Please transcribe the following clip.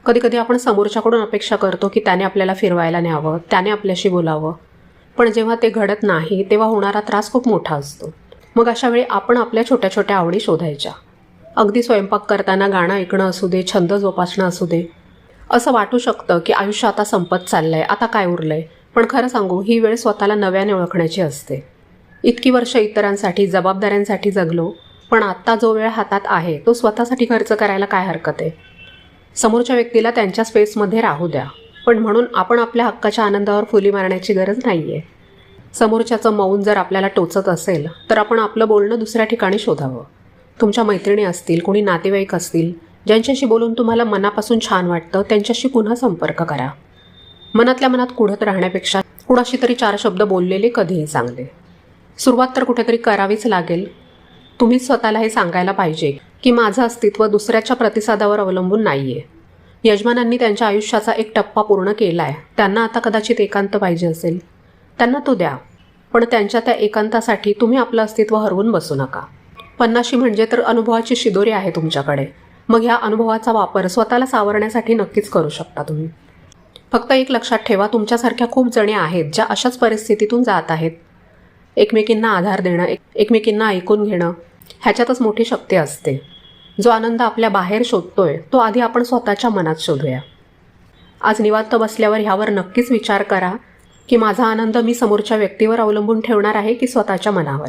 कधी कधी आपण समोरच्याकडून अपेक्षा करतो की त्याने आपल्याला फिरवायला न्यावं, त्याने आपल्याशी बोलावं, पण जेव्हा ते घडत नाही तेव्हा होणारा त्रास खूप मोठा असतो. मग अशा वेळी आपण आपल्या छोट्या छोट्या आवडी शोधायच्या. अगदी स्वयंपाक करताना गाणं ऐकणं असू दे, छंद जोपासणं असू दे. असं वाटू शकतं की आयुष्य आता संपत चाललंय, आता काय उरलंय. पण खरं सांगू, ही वेळ स्वतःला नव्याने ओळखण्याची असते. इतकी वर्ष इतरांसाठी, जबाबदाऱ्यांसाठी जगलो, पण आत्ता जो वेळ हातात आहे तो स्वतःसाठी खर्च करायला काय हरकत आहे. समोरच्या व्यक्तीला त्यांच्या स्पेसमध्ये राहू द्या, पण म्हणून आपण आपल्या हक्काच्या आनंदावर फुली मारण्याची गरज नाही आहे. समोरच्याचं मौन जर आपल्याला टोचत असेल तर आपण आपलं बोलणं दुसऱ्या ठिकाणी शोधावं. तुमच्या मैत्रिणी असतील, कोणी नातेवाईक असतील, ज्यांच्याशी बोलून तुम्हाला मनापासून छान वाटतं, त्यांच्याशी पुन्हा संपर्क करा. मनातल्या मनात कुढत राहण्यापेक्षा कुणाशी तरी 4 शब्द बोललेले कधीही चांगले. सुरुवात तर कुठेतरी करावीच लागेल. तुम्हीच स्वतःला हे सांगायला पाहिजे की माझं अस्तित्व दुसऱ्याच्या प्रतिसादावर अवलंबून नाही आहे. यजमानांनी त्यांच्या आयुष्याचा एक टप्पा पूर्ण केला आहे. त्यांना आता कदाचित एकांत पाहिजे असेल, त्यांना तो द्या. पण त्यांच्या त्या एकांतासाठी तुम्ही आपलं अस्तित्व हरवून बसू नका. 50 म्हणजे तर अनुभवाची शिदोरी आहे तुमच्याकडे. मग ह्या अनुभवाचा वापर स्वतःला सावरण्यासाठी नक्कीच करू शकता तुम्ही. फक्त एक लक्षात ठेवा, तुमच्यासारख्या खूप जणी आहेत ज्या अशाच परिस्थितीतून जात आहेत. एकमेकींना आधार देणं, एकमेकींना ऐकून घेणं, ह्याच्यातच मोठी शक्ती असते. जो आनंद आपल्या बाहेर शोधतोय तो आधी आपण स्वतःच्या मनात शोधूया. आज निवांत बसल्यावर ह्यावर नक्कीच विचार करा की माझा आनंद मी समोरच्या व्यक्तीवर अवलंबून ठेवणार आहे की स्वतःच्या मनावर.